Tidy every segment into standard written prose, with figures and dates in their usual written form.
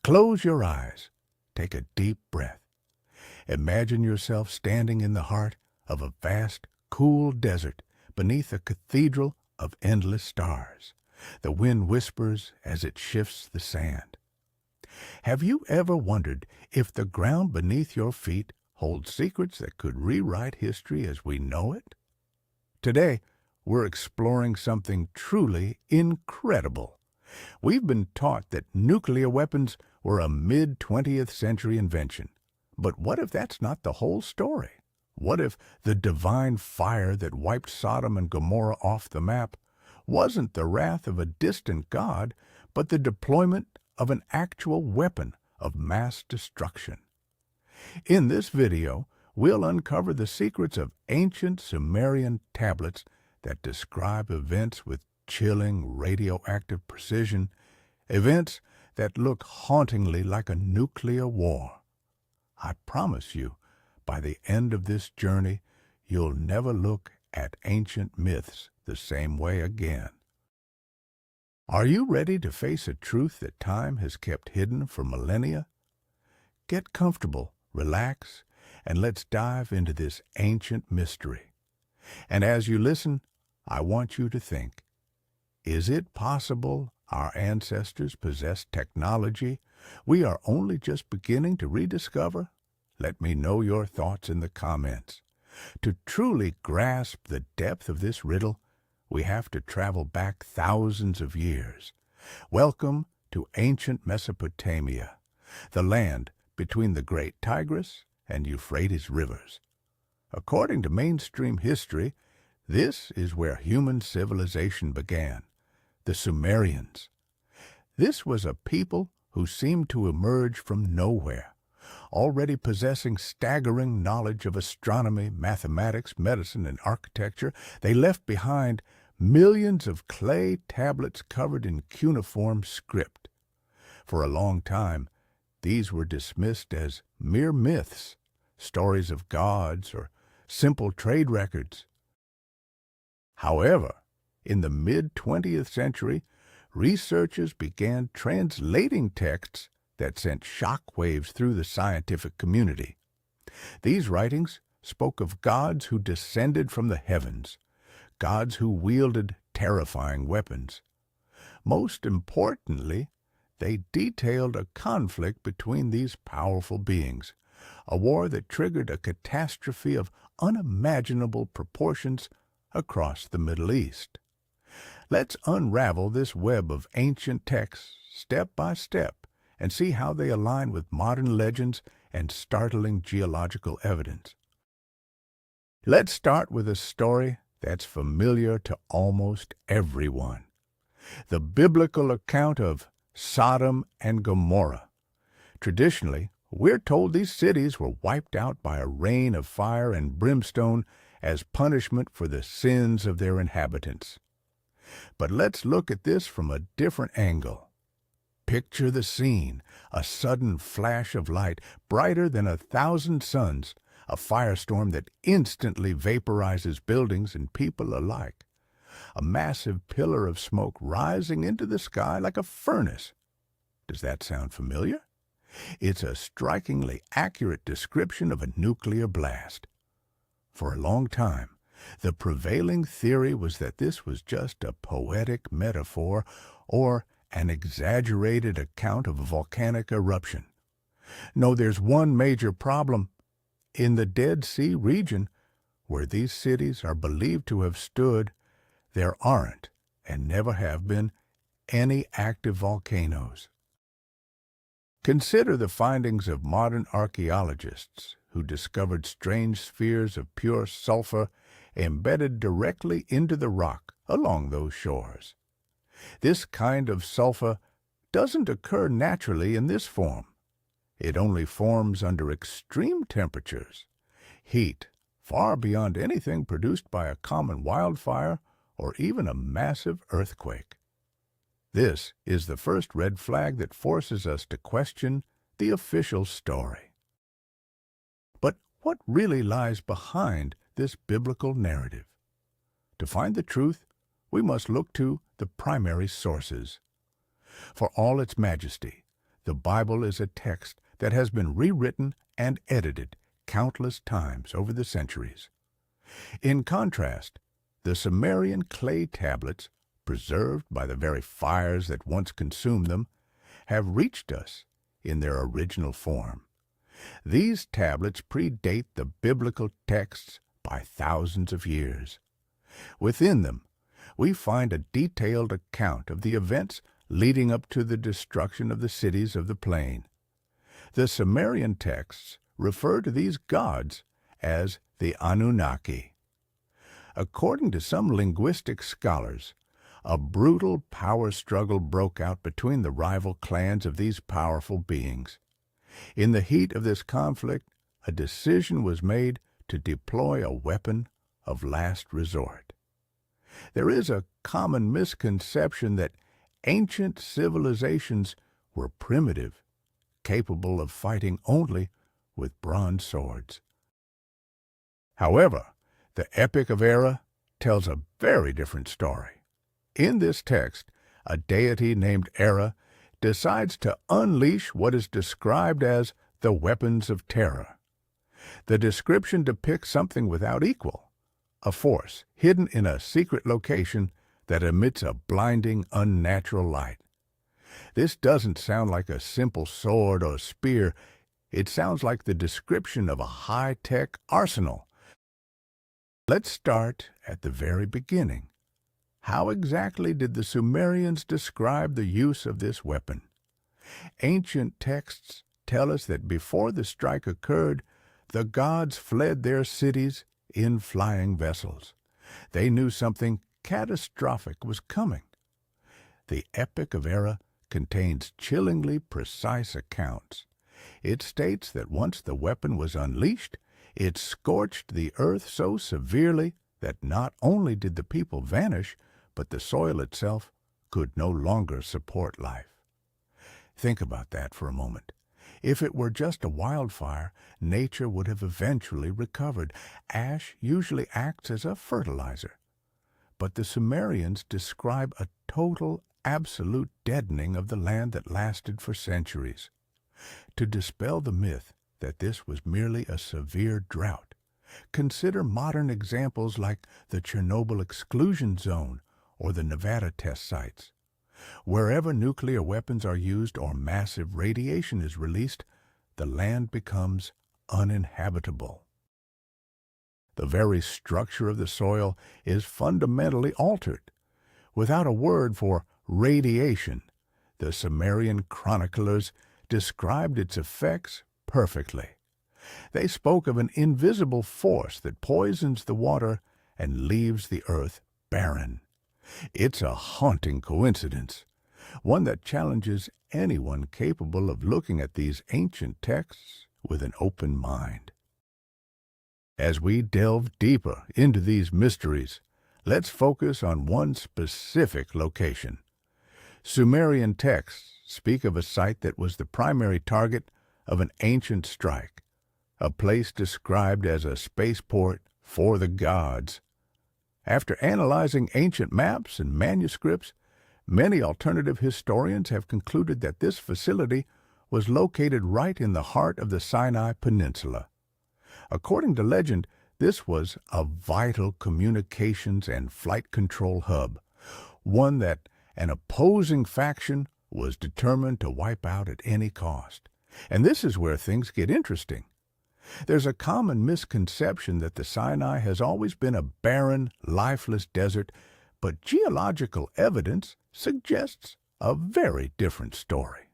Close your eyes. Take a deep breath. Imagine yourself standing in the heart of a vast, cool desert beneath a cathedral of endless stars. The wind whispers as it shifts the sand. Have you ever wondered if the ground beneath your feet holds secrets that could rewrite history as we know it? Today, we're exploring something truly incredible. We've been taught that nuclear weapons were a mid-20th century invention. But what if that's not the whole story? What if the divine fire that wiped Sodom and Gomorrah off the map wasn't the wrath of a distant god, but the deployment of an actual weapon of mass destruction? In this video, we'll uncover the secrets of ancient Sumerian tablets that describe events with chilling radioactive precision, events that look hauntingly like a nuclear war. I promise you, by the end of this journey, you'll never look at ancient myths the same way again. Are you ready to face a truth that time has kept hidden for millennia? Get comfortable, relax, and let's dive into this ancient mystery. And as you listen, I want you to think, is it possible our ancestors possessed technology we are only just beginning to rediscover? Let me know your thoughts in the comments. To truly grasp the depth of this riddle, we have to travel back thousands of years. Welcome to ancient Mesopotamia, the land between the great Tigris and Euphrates rivers. According to mainstream history, this is where human civilization began, the Sumerians. This was a people who seemed to emerge from nowhere, already possessing staggering knowledge of astronomy, mathematics, medicine, and architecture. They left behind millions of clay tablets covered in cuneiform script. For a long time, these were dismissed as mere myths, stories of gods, or simple trade records. However, in the mid-20th century, researchers began translating texts that sent shockwaves through the scientific community. These writings spoke of gods who descended from the heavens, gods who wielded terrifying weapons. Most importantly, they detailed a conflict between these powerful beings, a war that triggered a catastrophe of unimaginable proportions across the Middle East. Let's unravel this web of ancient texts step by step and see how they align with modern legends and startling geological evidence. Let's start with a story that's familiar to almost everyone. The biblical account of Sodom and Gomorrah. Traditionally, we're told these cities were wiped out by a rain of fire and brimstone as punishment for the sins of their inhabitants. But let's look at this from a different angle. Picture the scene, a sudden flash of light, brighter than 1,000 suns, a firestorm that instantly vaporizes buildings and people alike. A massive pillar of smoke rising into the sky like a furnace. Does that sound familiar? It's a strikingly accurate description of a nuclear blast. For a long time, the prevailing theory was that this was just a poetic metaphor or an exaggerated account of a volcanic eruption. No, there's one major problem. In the Dead Sea region, where these cities are believed to have stood, there aren't, and never have been, any active volcanoes. Consider the findings of modern archaeologists who discovered strange spheres of pure sulfur embedded directly into the rock along those shores. This kind of sulfur doesn't occur naturally in this form. It only forms under extreme temperatures, heat far beyond anything produced by a common wildfire or even a massive earthquake. This is the first red flag that forces us to question the official story. But what really lies behind this biblical narrative? To find the truth, we must look to the primary sources. For all its majesty, The Bible is a text that has been rewritten and edited countless times over the centuries. In contrast, the Sumerian clay tablets, preserved by the very fires that once consumed them, have reached us in their original form. These tablets predate the biblical texts by thousands of years. Within them, we find a detailed account of the events leading up to the destruction of the cities of the plain. The Sumerian texts refer to these gods as the Anunnaki. According to some linguistic scholars, a brutal power struggle broke out between the rival clans of these powerful beings. In the heat of this conflict, a decision was made to deploy a weapon of last resort. There is a common misconception that ancient civilizations were primitive, capable of fighting only with bronze swords. However, the Epic of Erra tells a very different story. In this text, a deity named Erra decides to unleash what is described as the weapons of terror. The description depicts something without equal, a force hidden in a secret location that emits a blinding, unnatural light. This doesn't sound like a simple sword or spear. It sounds like the description of a high-tech arsenal. Let's start at the very beginning. How exactly did the Sumerians describe the use of this weapon? Ancient texts tell us that before the strike occurred, the gods fled their cities in flying vessels. They knew something catastrophic was coming. The Epic of Erra contains chillingly precise accounts. It states that once the weapon was unleashed, it scorched the earth so severely that not only did the people vanish, but the soil itself could no longer support life. Think about that for a moment. If it were just a wildfire, nature would have eventually recovered. Ash usually acts as a fertilizer. But the Sumerians describe a total, absolute deadening of the land that lasted for centuries. To dispel the myth that this was merely a severe drought, consider modern examples like the Chernobyl exclusion zone or the Nevada test sites. Wherever nuclear weapons are used or massive radiation is released, the land becomes uninhabitable. The very structure of the soil is fundamentally altered. Without a word for radiation, the Sumerian chroniclers described its effects perfectly. They spoke of an invisible force that poisons the water and leaves the earth barren. It's a haunting coincidence, one that challenges anyone capable of looking at these ancient texts with an open mind. As we delve deeper into these mysteries, let's focus on one specific location. Sumerian texts speak of a site that was the primary target of an ancient strike, a place described as a spaceport for the gods. After analyzing ancient maps and manuscripts, many alternative historians have concluded that this facility was located right in the heart of the Sinai Peninsula. According to legend, this was a vital communications and flight control hub, one that an opposing faction was determined to wipe out at any cost. And this is where things get interesting. There's a common misconception that the Sinai has always been a barren, lifeless desert, but geological evidence suggests a very different story.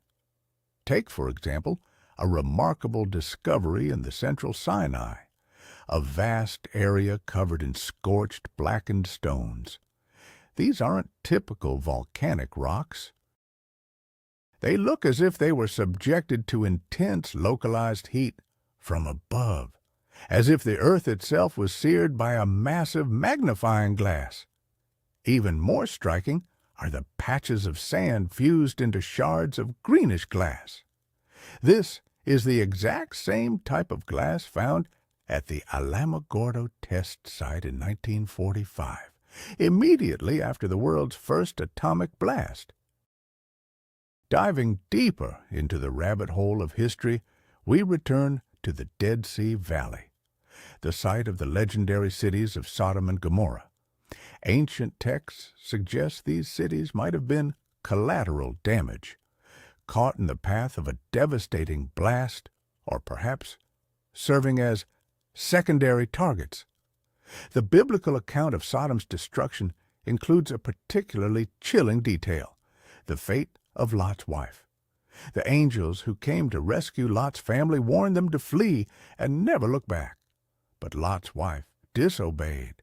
Take, for example, a remarkable discovery in the central Sinai, a vast area covered in scorched, blackened stones. These aren't typical volcanic rocks. They look as if they were subjected to intense localized heat from above, as if the earth itself was seared by a massive magnifying glass. Even more striking are the patches of sand fused into shards of greenish glass. This is the exact same type of glass found at the Alamogordo test site in 1945, immediately after the world's first atomic blast. Diving deeper into the rabbit hole of history, we return to the Dead Sea Valley, the site of the legendary cities of Sodom and Gomorrah. Ancient texts suggest these cities might have been collateral damage, caught in the path of a devastating blast, or perhaps serving as secondary targets. The biblical account of Sodom's destruction includes a particularly chilling detail: the fate of Lot's wife. The angels who came to rescue Lot's family warned them to flee and never look back. But Lot's wife disobeyed.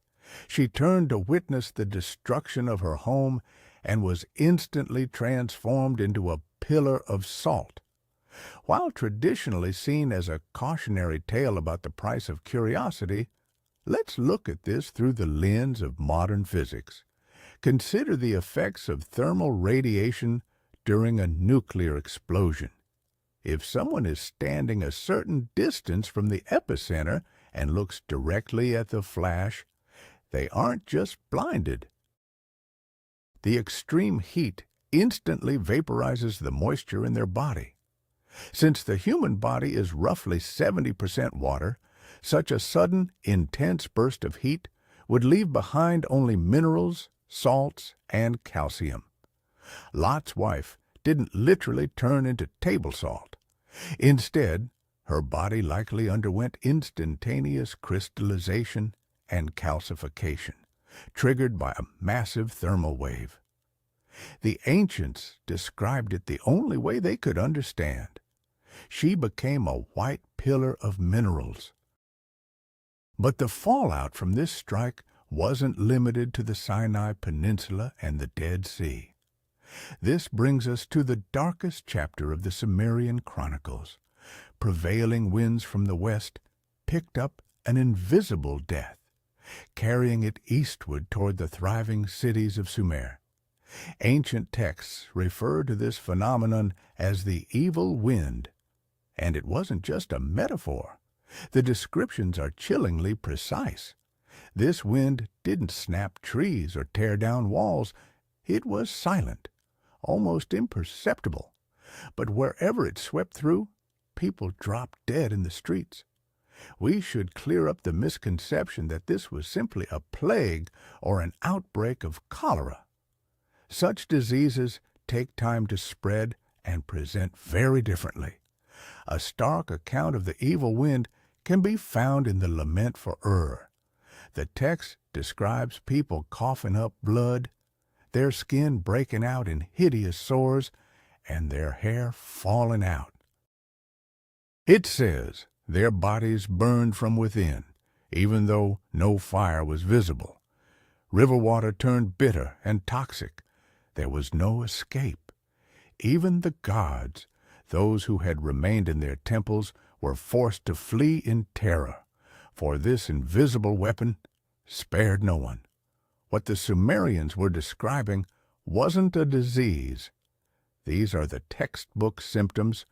She turned to witness the destruction of her home and was instantly transformed into a pillar of salt. While traditionally seen as a cautionary tale about the price of curiosity, let's look at this through the lens of modern physics. Consider the effects of thermal radiation during a nuclear explosion. If someone is standing a certain distance from the epicenter and looks directly at the flash, they aren't just blinded. The extreme heat instantly vaporizes the moisture in their body. Since the human body is roughly 70% water, such a sudden, intense burst of heat would leave behind only minerals, salts, and calcium. Lot's wife didn't literally turn into table salt. Instead, her body likely underwent instantaneous crystallization and calcification, triggered by a massive thermal wave. The ancients described it the only way they could understand. She became a white pillar of minerals. But the fallout from this strike wasn't limited to the Sinai Peninsula and the Dead Sea. This brings us to the darkest chapter of the Sumerian Chronicles. Prevailing winds from the west picked up an invisible death, carrying it eastward toward the thriving cities of Sumer. Ancient texts refer to this phenomenon as the evil wind, and it wasn't just a metaphor. The descriptions are chillingly precise. This wind didn't snap trees or tear down walls. It was silent, almost imperceptible. But wherever it swept through, people dropped dead in the streets. We should clear up the misconception that this was simply a plague or an outbreak of cholera. Such diseases take time to spread and present very differently. A stark account of the evil wind can be found in the Lament for Erra. The text describes people coughing up blood, their skin breaking out in hideous sores, and their hair falling out. It says their bodies burned from within, even though no fire was visible. River water turned bitter and toxic. There was no escape. Even the gods, those who had remained in their temples, were forced to flee in terror, for this invisible weapon spared no one. What the Sumerians were describing wasn't a disease. These are the textbook symptoms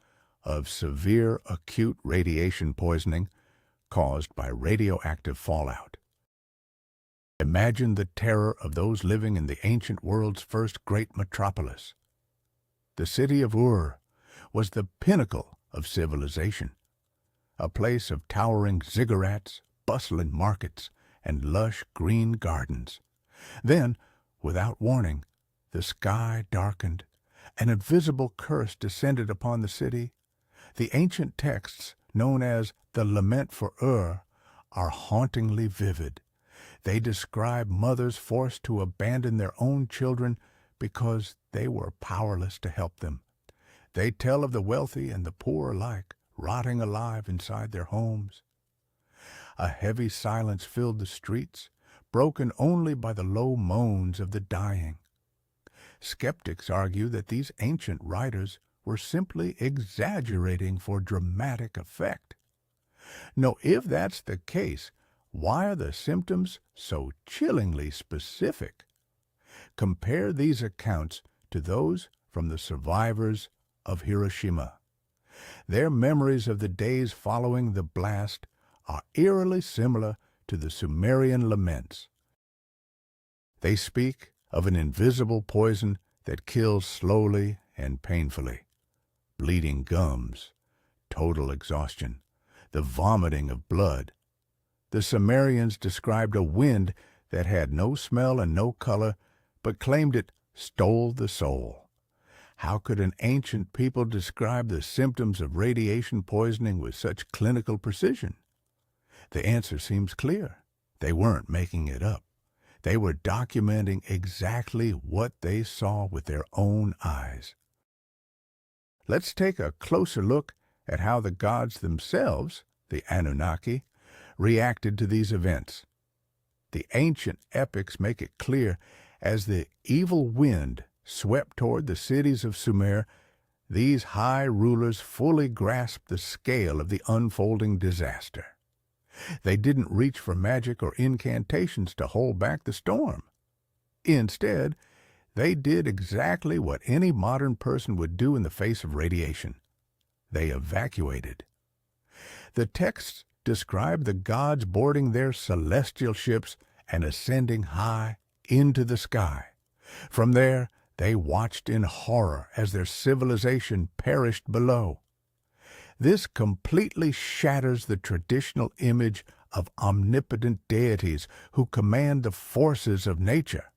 of severe acute radiation poisoning caused by radioactive fallout. Imagine the terror of those living in the ancient world's first great metropolis. The city of Ur was the pinnacle of civilization, a place of towering ziggurats, bustling markets, and lush green gardens. Then, without warning, the sky darkened. An invisible curse descended upon the city. The ancient texts, known as the Lament for Erra, are hauntingly vivid. They describe mothers forced to abandon their own children because they were powerless to help them. They tell of the wealthy and the poor alike, rotting alive inside their homes. A heavy silence filled the streets, broken only by the low moans of the dying. Skeptics argue that these ancient writers were simply exaggerating for dramatic effect. No, if that's the case, why are the symptoms so chillingly specific? Compare these accounts to those from the survivors of Hiroshima. Their memories of the days following the blast are eerily similar to the Sumerian laments. They speak of an invisible poison that kills slowly and painfully. Bleeding gums, total exhaustion, the vomiting of blood. The Sumerians described a wind that had no smell and no color, but claimed it stole the soul. How could an ancient people describe the symptoms of radiation poisoning with such clinical precision? The answer seems clear. They weren't making it up. They were documenting exactly what they saw with their own eyes. Let's take a closer look at how the gods themselves, the Anunnaki, reacted to these events. The ancient epics make it clear as the evil wind swept toward the cities of Sumer, these high rulers fully grasped the scale of the unfolding disaster. They didn't reach for magic or incantations to hold back the storm. Instead, they did exactly what any modern person would do in the face of radiation. They evacuated. The texts describe the gods boarding their celestial ships and ascending high into the sky. From there, they watched in horror as their civilization perished below. This completely shatters the traditional image of omnipotent deities who command the forces of nature.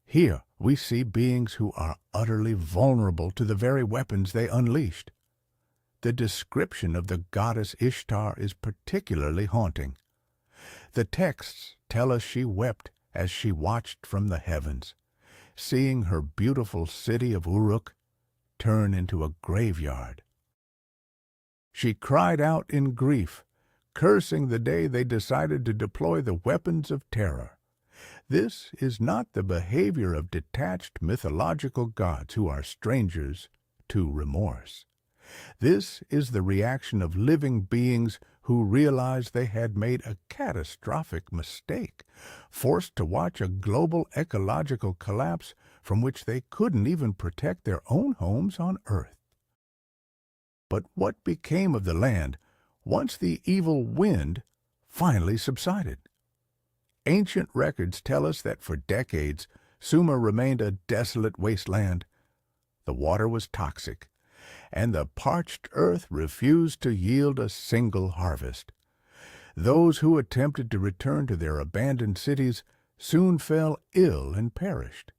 Here we see beings who are utterly vulnerable to the very weapons they unleashed. The description of the goddess Ishtar is particularly haunting. The texts tell us she wept as she watched from the heavens, seeing her beautiful city of Uruk turn into a graveyard. She cried out in grief, cursing the day they decided to deploy the weapons of terror. This is not the behavior of detached mythological gods who are strangers to remorse. This is the reaction of living beings who realized they had made a catastrophic mistake, forced to watch a global ecological collapse from which they couldn't even protect their own homes on Earth. But what became of the land once the evil wind finally subsided? Ancient records tell us that for decades, Sumer remained a desolate wasteland. The water was toxic, and the parched earth refused to yield a single harvest. Those who attempted to return to their abandoned cities soon fell ill and perished.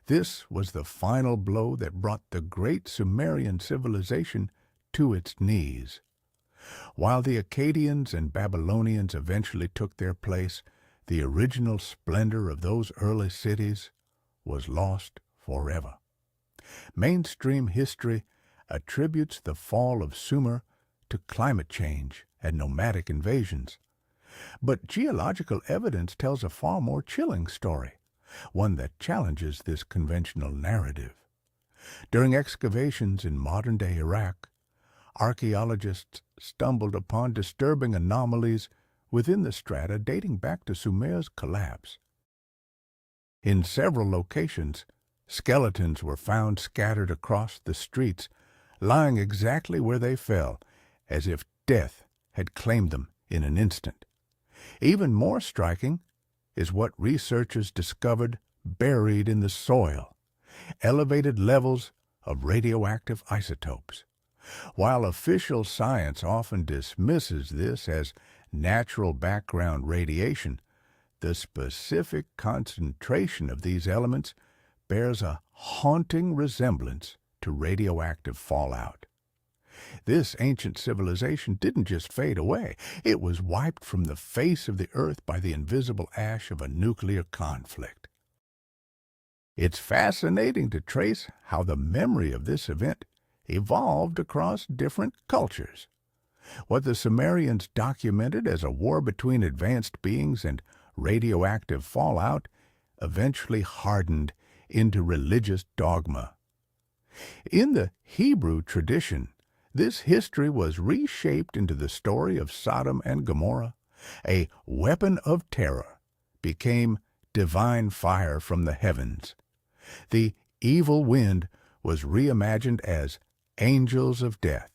This was the final blow that brought the great Sumerian civilization to its knees. While the Akkadians and Babylonians eventually took their place, the original splendor of those early cities was lost forever. Mainstream history attributes the fall of Sumer to climate change and nomadic invasions. But geological evidence tells a far more chilling story, one that challenges this conventional narrative. During excavations in modern-day Iraq, archaeologists stumbled upon disturbing anomalies within the strata dating back to Sumer's collapse. In several locations, skeletons were found scattered across the streets, lying exactly where they fell, as if death had claimed them in an instant. Even more striking is what researchers discovered buried in the soil: elevated levels of radioactive isotopes. While official science often dismisses this as natural background radiation, the specific concentration of these elements bears a haunting resemblance to radioactive fallout. This ancient civilization didn't just fade away. It was wiped from the face of the earth by the invisible ash of a nuclear conflict. It's fascinating to trace how the memory of this event evolved across different cultures. What the Sumerians documented as a war between advanced beings and radioactive fallout eventually hardened into religious dogma. In the Hebrew tradition, this history was reshaped into the story of Sodom and Gomorrah. A weapon of terror became divine fire from the heavens. The evil wind was reimagined as angels of death.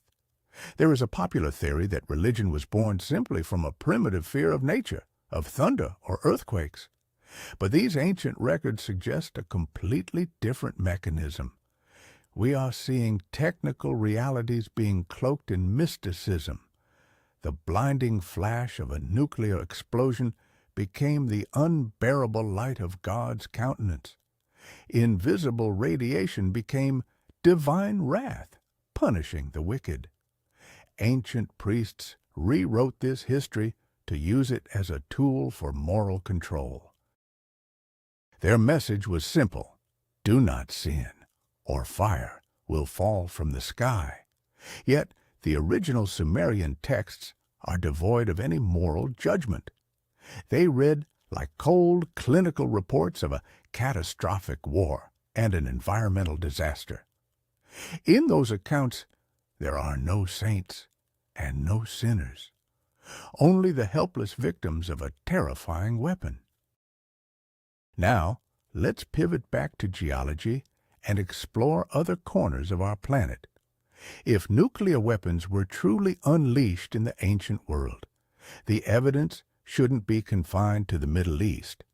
There is a popular theory that religion was born simply from a primitive fear of nature, of thunder or earthquakes. But these ancient records suggest a completely different mechanism. We are seeing technical realities being cloaked in mysticism. The blinding flash of a nuclear explosion became the unbearable light of God's countenance. Invisible radiation became divine wrath, punishing the wicked. Ancient priests rewrote this history to use it as a tool for moral control. Their message was simple: do not sin, or fire will fall from the sky. Yet the original Sumerian texts are devoid of any moral judgment. They read like cold, clinical reports of a catastrophic war and an environmental disaster. In those accounts, there are no saints and no sinners, only the helpless victims of a terrifying weapon. Now, let's pivot back to geology and explore other corners of our planet. If nuclear weapons were truly unleashed in the ancient world, the evidence shouldn't be confined to the Middle East.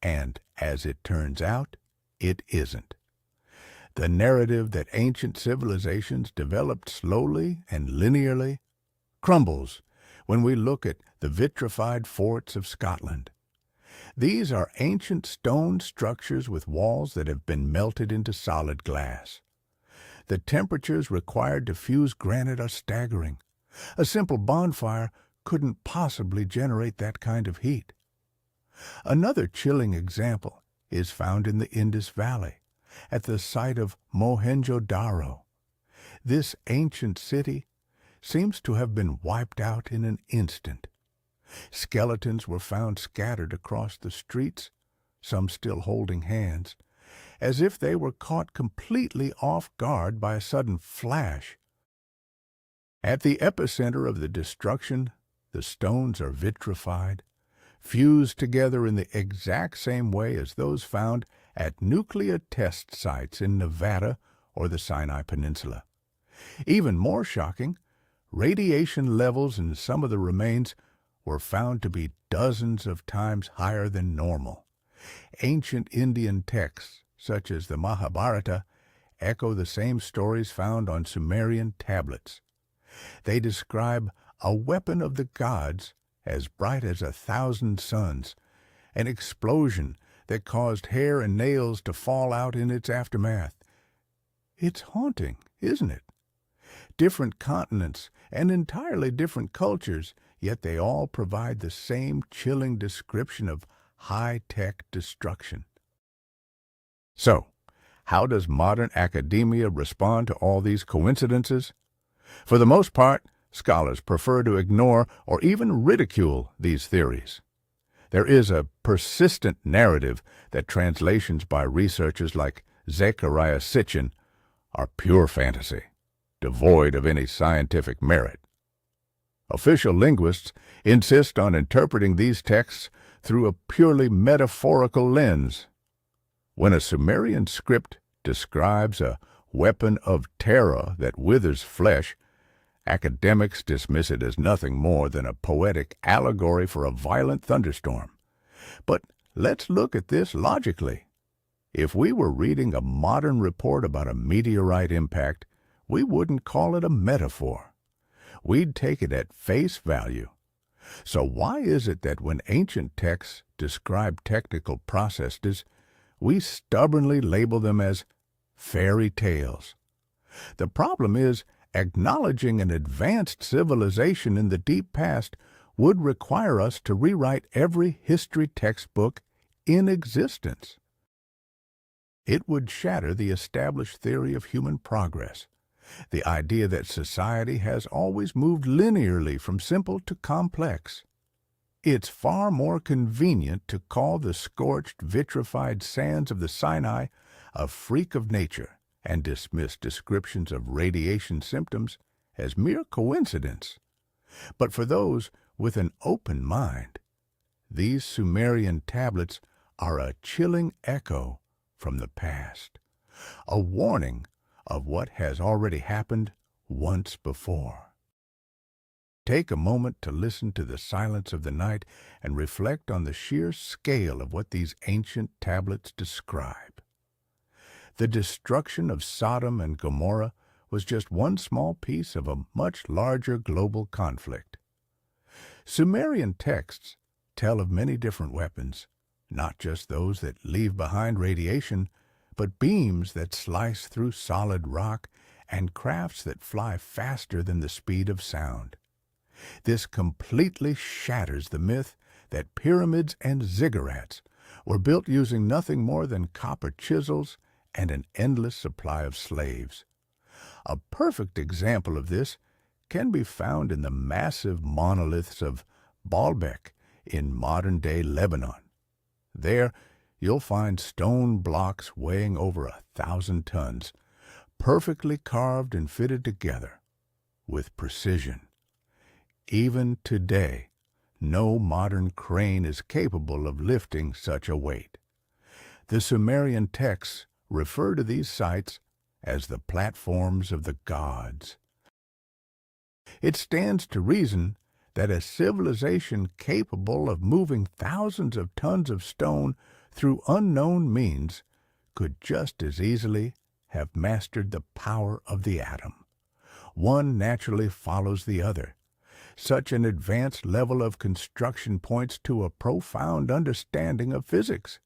And, as it turns out, it isn't. The narrative that ancient civilizations developed slowly and linearly crumbles when we look at the vitrified forts of Scotland. These are ancient stone structures with walls that have been melted into solid glass. The temperatures required to fuse granite are staggering. A simple bonfire couldn't possibly generate that kind of heat. Another chilling example is found in the Indus Valley, at the site of Mohenjo-Daro. This ancient city seems to have been wiped out in an instant. Skeletons were found scattered across the streets, some still holding hands, as if they were caught completely off guard by a sudden flash. At the epicenter of the destruction, the stones are vitrified, fused together in the exact same way as those found at nuclear test sites in Nevada or the Sinai Peninsula. Even more shocking, radiation levels in some of the remains were found to be dozens of times higher than normal. Ancient Indian texts, such as the Mahabharata, echo the same stories found on Sumerian tablets. They describe a weapon of the gods as bright as 1,000 suns, an explosion that caused hair and nails to fall out in its aftermath. It's haunting, isn't it? Different continents and entirely different cultures, yet they all provide the same chilling description of high-tech destruction. So, how does modern academia respond to all these coincidences? For the most part, scholars prefer to ignore or even ridicule these theories. There is a persistent narrative that translations by researchers like Zecharia Sitchin are pure fantasy, devoid of any scientific merit. Official linguists insist on interpreting these texts through a purely metaphorical lens. When a Sumerian script describes a weapon of terror that withers flesh, academics dismiss it as nothing more than a poetic allegory for a violent thunderstorm. But let's look at this logically. If we were reading a modern report about a meteorite impact, we wouldn't call it a metaphor. We'd take it at face value. So why is it that when ancient texts describe technical processes, we stubbornly label them as fairy tales? The problem is, acknowledging an advanced civilization in the deep past would require us to rewrite every history textbook in existence. It would shatter the established theory of human progress, the idea that society has always moved linearly from simple to complex. It's far more convenient to call the scorched, vitrified sands of the Sinai a freak of nature and dismiss descriptions of radiation symptoms as mere coincidence. But for those with an open mind, these Sumerian tablets are a chilling echo from the past, a warning of what has already happened once before. Take a moment to listen to the silence of the night and reflect on the sheer scale of what these ancient tablets describe. The destruction of Sodom and Gomorrah was just one small piece of a much larger global conflict. Sumerian texts tell of many different weapons, not just those that leave behind radiation, but beams that slice through solid rock and crafts that fly faster than the speed of sound. This completely shatters the myth that pyramids and ziggurats were built using nothing more than copper chisels and an endless supply of slaves. A perfect example of this can be found in the massive monoliths of Baalbek in modern-day Lebanon. There, you'll find stone blocks weighing over 1,000 tons, perfectly carved and fitted together with precision. Even today, no modern crane is capable of lifting such a weight. The Sumerian texts refer to these sites as the platforms of the gods. It stands to reason that a civilization capable of moving thousands of tons of stone through unknown means could just as easily have mastered the power of the atom. One naturally follows the other. Such an advanced level of construction points to a profound understanding of physics.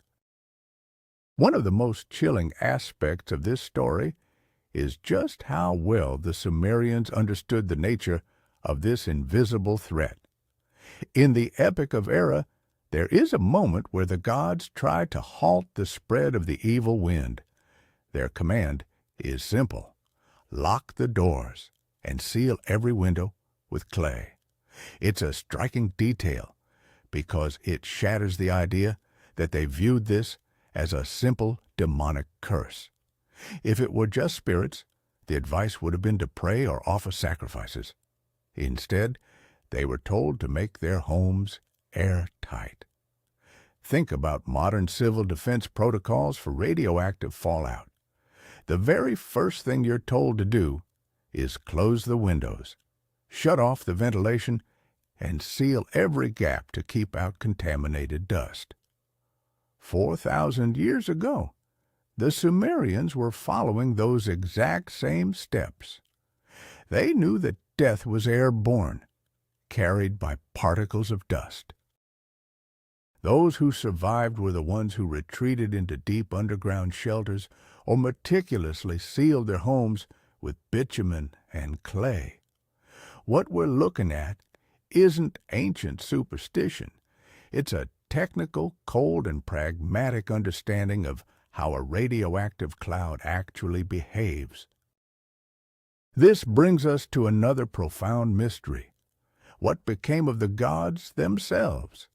One of the most chilling aspects of this story is just how well the Sumerians understood the nature of this invisible threat. In the Epic of Erra, there is a moment where the gods try to halt the spread of the evil wind. Their command is simple: lock the doors and seal every window with clay. It's a striking detail because it shatters the idea that they viewed this as a simple demonic curse. If it were just spirits, the advice would have been to pray or offer sacrifices. Instead, they were told to make their homes airtight. Think about modern civil defense protocols for radioactive fallout. The very first thing you're told to do is close the windows, shut off the ventilation, and seal every gap to keep out contaminated dust. 4,000 years ago, the Sumerians were following those exact same steps. They knew that death was airborne, carried by particles of dust. Those who survived were the ones who retreated into deep underground shelters or meticulously sealed their homes with bitumen and clay. What we're looking at isn't ancient superstition. It's a technical, cold, and pragmatic understanding of how a radioactive cloud actually behaves. This brings us to another profound mystery. What became of the gods themselves?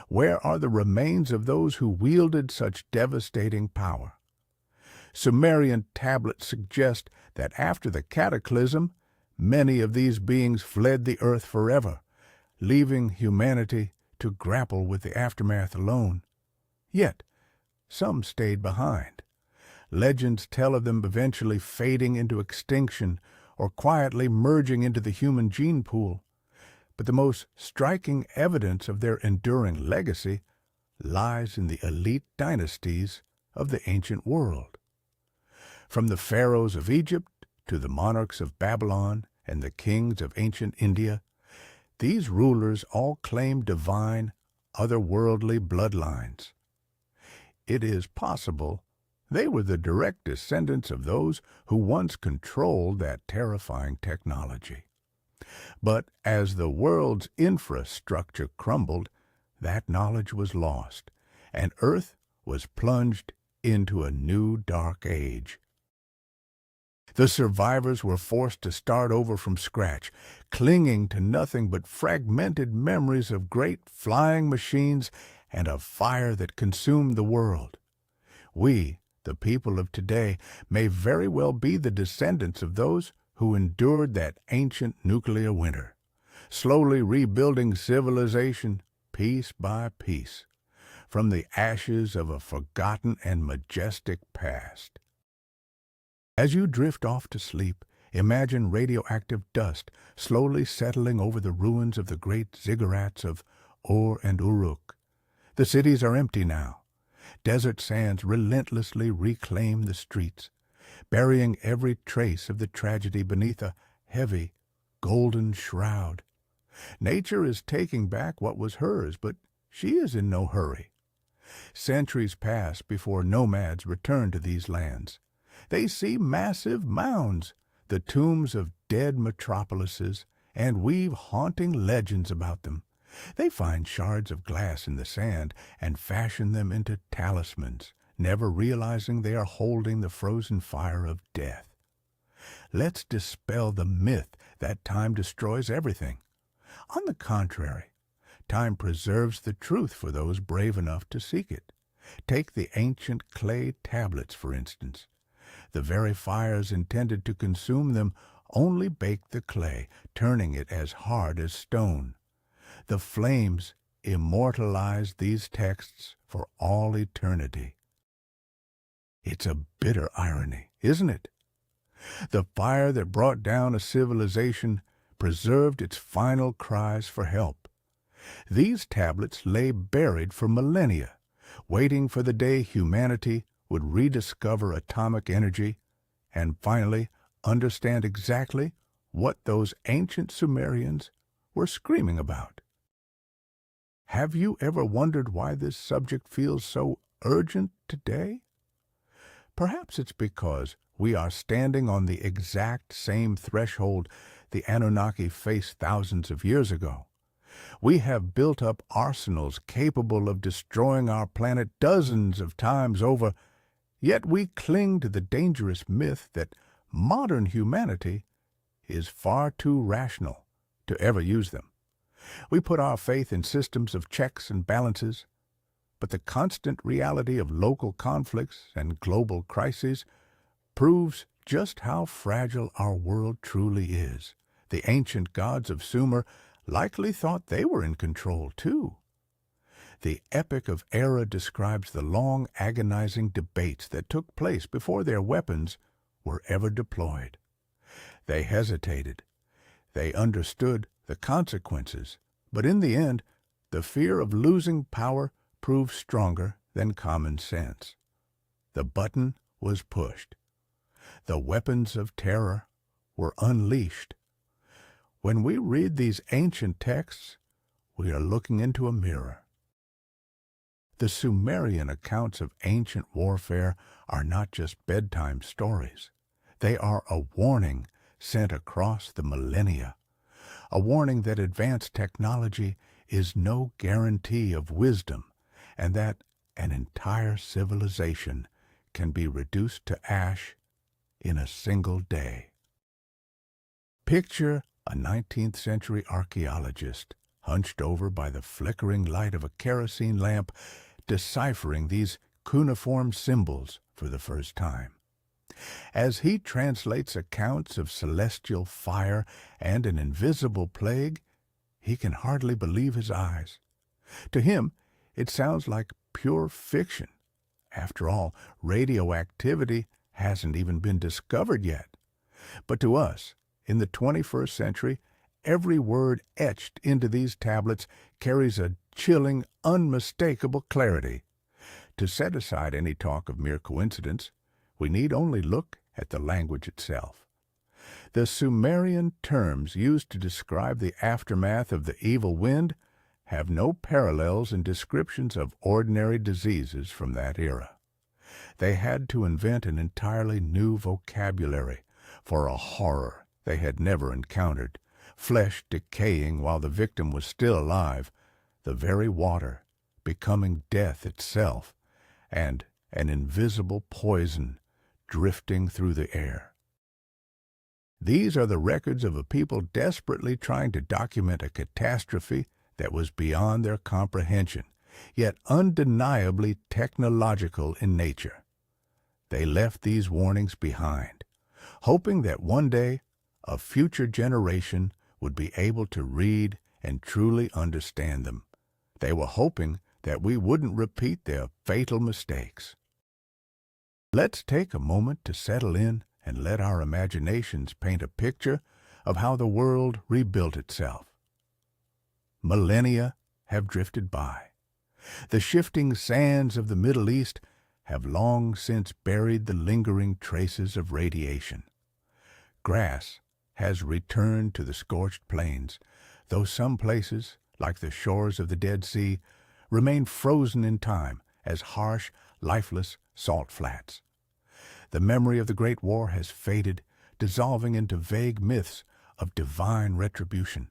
Where are the remains of those who wielded such devastating power? Sumerian tablets suggest that after the cataclysm, many of these beings fled the earth forever, leaving humanity to grapple with the aftermath alone. Yet, some stayed behind. Legends tell of them eventually fading into extinction or quietly merging into the human gene pool. But the most striking evidence of their enduring legacy lies in the elite dynasties of the ancient world. From the pharaohs of Egypt to the monarchs of Babylon and the kings of ancient India, these rulers all claim divine, otherworldly bloodlines. It is possible they were the direct descendants of those who once controlled that terrifying technology. But as the world's infrastructure crumbled, that knowledge was lost, and Earth was plunged into a new dark age. The survivors were forced to start over from scratch, clinging to nothing but fragmented memories of great flying machines and a fire that consumed the world. We, the people of today, may very well be the descendants of those who endured that ancient nuclear winter, slowly rebuilding civilization piece by piece from the ashes of a forgotten and majestic past. As you drift off to sleep, imagine radioactive dust slowly settling over the ruins of the great ziggurats of Ur and Uruk. The cities are empty now, Desert sands relentlessly reclaim the streets, burying every trace of the tragedy beneath a heavy, golden shroud. Nature is taking back what was hers, but she is in no hurry. Centuries pass before nomads return to these lands. They see massive mounds, the tombs of dead metropolises, and weave haunting legends about them. They find shards of glass in the sand and fashion them into talismans, never realizing they are holding the frozen fire of death. Let's dispel the myth that time destroys everything. On the contrary, time preserves the truth for those brave enough to seek it. Take the ancient clay tablets, for instance. The very fires intended to consume them only baked the clay, turning it as hard as stone. The flames immortalized these texts for all eternity. It's a bitter irony, isn't it? The fire that brought down a civilization preserved its final cries for help. These tablets lay buried for millennia, waiting for the day humanity would rediscover atomic energy and finally understand exactly what those ancient Sumerians were screaming about. Have you ever wondered why this subject feels so urgent today? Perhaps it's because we are standing on the exact same threshold the Anunnaki faced thousands of years ago. We have built up arsenals capable of destroying our planet dozens of times over, yet we cling to the dangerous myth that modern humanity is far too rational to ever use them. We put our faith in systems of checks and balances, but the constant reality of local conflicts and global crises proves just how fragile our world truly is. The ancient gods of Sumer likely thought they were in control, too. The Epic of Erra describes the long, agonizing debates that took place before their weapons were ever deployed. They hesitated. They understood the consequences, but in the end, the fear of losing power proved stronger than common sense. The button was pushed. The weapons of terror were unleashed. When we read these ancient texts, we are looking into a mirror. The Sumerian accounts of ancient warfare are not just bedtime stories. They are a warning sent across the millennia, a warning that advanced technology is no guarantee of wisdom, and that an entire civilization can be reduced to ash in a single day. Picture a 19th century archaeologist hunched over by the flickering light of a kerosene lamp, deciphering these cuneiform symbols for the first time. As he translates accounts of celestial fire and an invisible plague, he can hardly believe his eyes. To him, it sounds like pure fiction. After all, radioactivity hasn't even been discovered yet. But to us, in the 21st century, every word etched into these tablets carries a chilling, unmistakable clarity. To set aside any talk of mere coincidence, we need only look at the language itself. The Sumerian terms used to describe the aftermath of the evil wind have no parallels in descriptions of ordinary diseases from that era. They had to invent an entirely new vocabulary for a horror they had never encountered, flesh decaying while the victim was still alive, the very water becoming death itself, and an invisible poison drifting through the air. These are the records of a people desperately trying to document a catastrophe that was beyond their comprehension, yet undeniably technological in nature. They left these warnings behind, hoping that one day a future generation would be able to read and truly understand them. They were hoping that we wouldn't repeat their fatal mistakes. Let's take a moment to settle in and let our imaginations paint a picture of how the world rebuilt itself. Millennia have drifted by. The shifting sands of the Middle East have long since buried the lingering traces of radiation. Grass has returned to the scorched plains, though some places, like the shores of the Dead Sea, remain frozen in time as harsh, lifeless salt flats. The memory of the Great War has faded, dissolving into vague myths of divine retribution.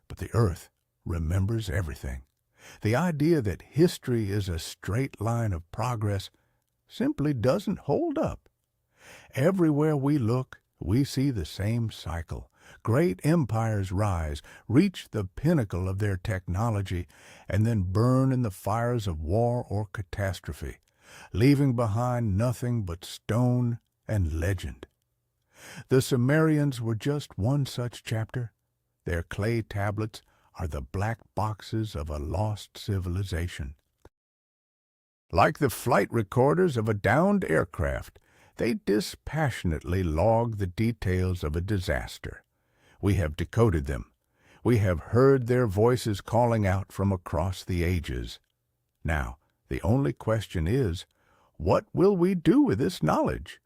But the earth remembers everything. The idea that history is a straight line of progress simply doesn't hold up. Everywhere we look, we see the same cycle. Great empires rise, reach the pinnacle of their technology, and then burn in the fires of war or catastrophe, leaving behind nothing but stone and legend. The Sumerians were just one such chapter. Their clay tablets are the black boxes of a lost civilization. Like the flight recorders of a downed aircraft, they dispassionately log the details of a disaster. We have decoded them. We have heard their voices calling out from across the ages. Now, the only question is, what will we do with this knowledge?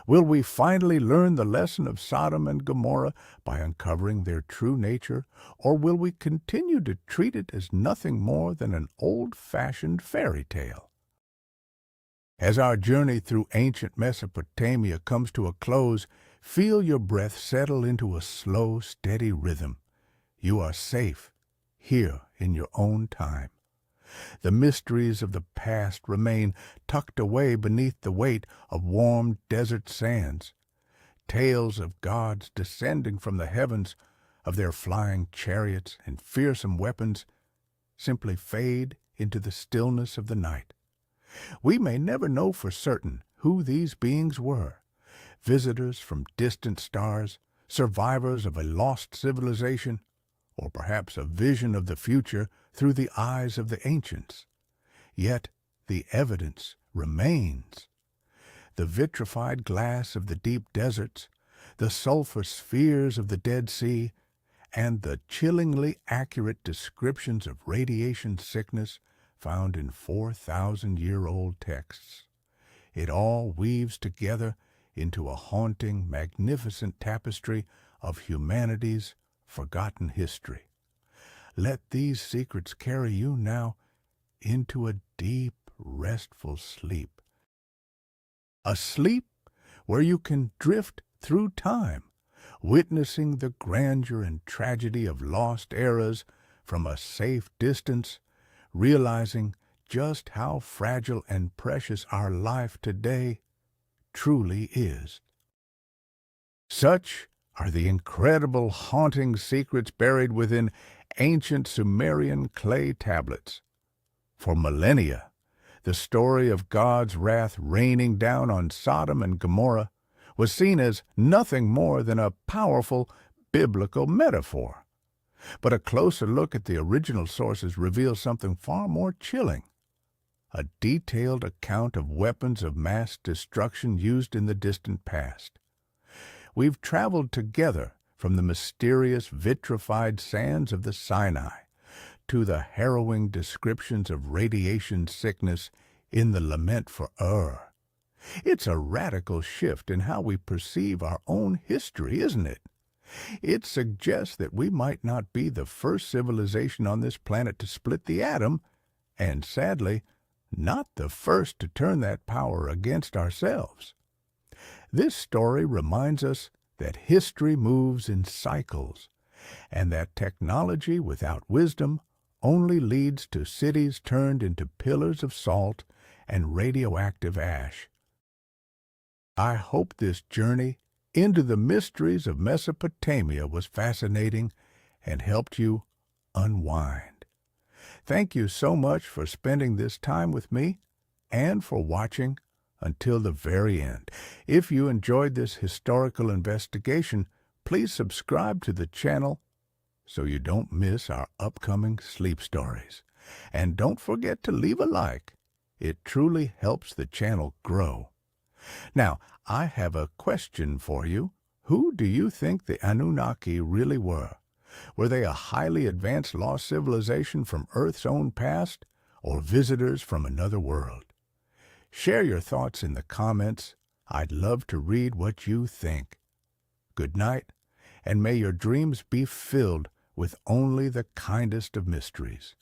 Will we finally learn the lesson of Sodom and Gomorrah by uncovering their true nature, or will we continue to treat it as nothing more than an old-fashioned fairy tale? As our journey through ancient Mesopotamia comes to a close, feel your breath settle into a slow, steady rhythm. You are safe, here in your own time. The mysteries of the past remain tucked away beneath the weight of warm desert sands. Tales of gods descending from the heavens, of their flying chariots and fearsome weapons, simply fade into the stillness of the night. We may never know for certain who these beings were. Visitors from distant stars, survivors of a lost civilization, or perhaps a vision of the future through the eyes of the ancients. Yet the evidence remains. The vitrified glass of the deep deserts, the sulfur spheres of the Dead Sea, and the chillingly accurate descriptions of radiation sickness found in 4,000-year-old texts. It all weaves together into a haunting, magnificent tapestry of humanity's forgotten history. Let these secrets carry you now into a deep, restful sleep. A sleep where you can drift through time, witnessing the grandeur and tragedy of lost eras from a safe distance, realizing just how fragile and precious our life today truly is. Such are the incredible, haunting secrets buried within ancient Sumerian clay tablets. For millennia, the story of God's wrath raining down on Sodom and Gomorrah was seen as nothing more than a powerful biblical metaphor. But a closer look at the original sources reveals something far more chilling. A detailed account of weapons of mass destruction used in the distant past. We've traveled together from the mysterious vitrified sands of the Sinai to the harrowing descriptions of radiation sickness in the Lament for Erra. It's a radical shift in how we perceive our own history, isn't it? It suggests that we might not be the first civilization on this planet to split the atom, and sadly, not the first to turn that power against ourselves. This story reminds us that history moves in cycles, and that technology without wisdom only leads to cities turned into pillars of salt and radioactive ash. I hope this journey into the mysteries of Mesopotamia was fascinating and helped you unwind. Thank you so much for spending this time with me and for watching until the very end. If you enjoyed this historical investigation, please subscribe to the channel so you don't miss our upcoming sleep stories. And don't forget to leave a like. It truly helps the channel grow. Now, I have a question for you. Who do you think the Anunnaki really were? Were they a highly advanced lost civilization from Earth's own past? or visitors from another world. Share your thoughts in the comments. I'd love to read what you think. Good night, and may your dreams be filled with only the kindest of mysteries.